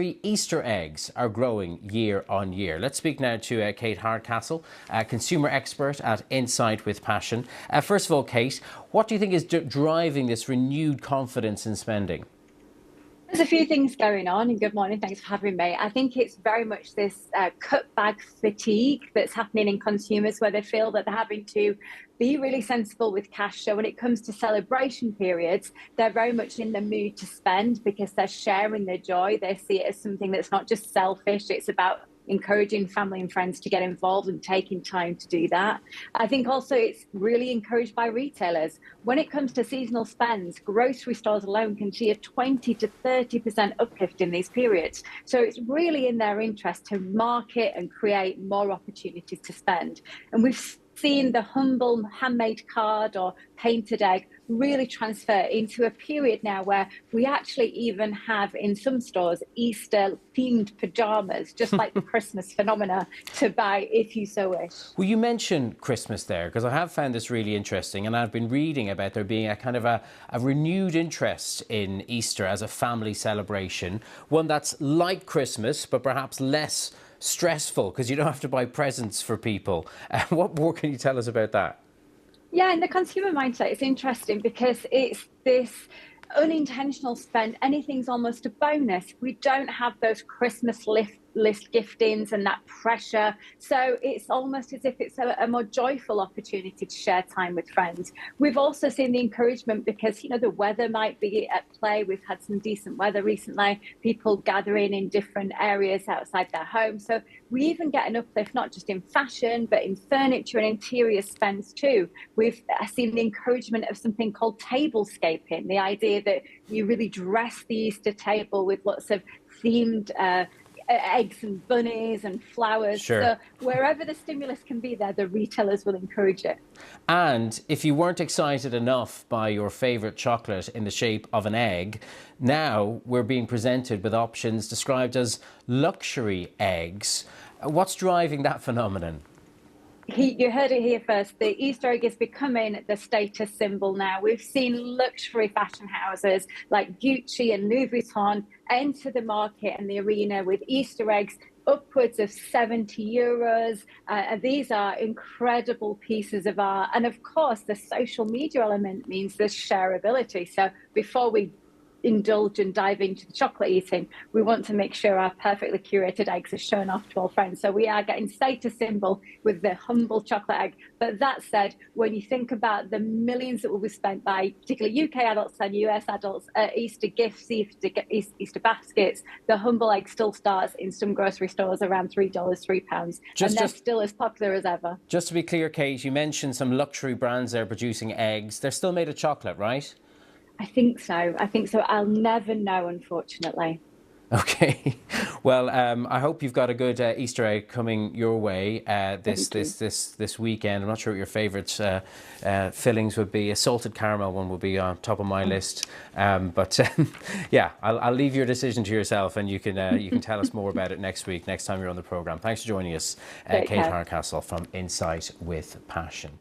Easter eggs are growing year on year. Let's speak now to Kate Hardcastle, consumer expert at Insight with Passion. First of all, Kate, what do you think is driving this renewed confidence in spending? There's a few things going on, and good morning. Thanks for having me. I think it's very much this cut bag fatigue that's happening in consumers where they feel that they're having to be really sensible with cash. So when it comes to celebration periods, they're very much in the mood to spend because they're sharing their joy. They see it as something that's not just selfish, it's about encouraging family and friends to get involved and taking time to do that. I think also it's really encouraged by retailers. When it comes to seasonal spends, grocery stores alone can see a 20 to 30% uplift in these periods. So it's really in their interest to market and create more opportunities to spend. And we've seen the humble handmade card or painted egg really transfer into a period now where we actually even have in some stores Easter themed pajamas, just like the Christmas phenomena, to buy if you so wish. Well, you mentioned Christmas there because I have found this really interesting, and I've been reading about there being a kind of a renewed interest in Easter as a family celebration, one that's like Christmas but perhaps less stressful because you don't have to buy presents for people. What more can you tell us about that? Yeah, in the consumer mindset, it's interesting because it's this unintentional spend. Anything's almost a bonus. We don't have those Christmas list giftings and that pressure. So it's almost as if it's a more joyful opportunity to share time with friends. We've also seen the encouragement because, the weather might be at play. We've had some decent weather recently, people gathering in different areas outside their home. So we even get an uplift, not just in fashion, but in furniture and interior spends too. We've seen the encouragement of something called tablescaping, the idea that you really dress the Easter table with lots of themed eggs and bunnies and flowers. Sure. So wherever the stimulus can be there, the retailers will encourage it. And if you weren't excited enough by your favourite chocolate in the shape of an egg, now we're being presented with options described as luxury eggs. What's driving that phenomenon? You heard it here first. The Easter egg is becoming the status symbol now. We've seen luxury fashion houses like Gucci and Louis Vuitton enter the market and the arena with Easter eggs upwards of €70. These are incredible pieces of art. And of course, the social media element means there's shareability. So before we indulge and dive into the chocolate eating, we want to make sure our perfectly curated eggs are shown off to all friends. So we are getting status symbol with the humble chocolate egg. But that said, when you think about the millions that will be spent by particularly UK adults and US adults, Easter gifts, Easter baskets, the humble egg still starts in some grocery stores around $3, £3. And they're still as popular as ever. Just to be clear, Kate, you mentioned some luxury brands there producing eggs. They're still made of chocolate, right? I think so. I'll never know, unfortunately. Okay. Well, I hope you've got a good Easter egg coming your way this weekend. I'm not sure what your favourite fillings would be. A salted caramel one would be on top of my list. Yeah, I'll leave your decision to yourself, and you can tell us more about it next week, next time you're on the programme. Thanks for joining us, Kate Hardcastle from Insight with Passion.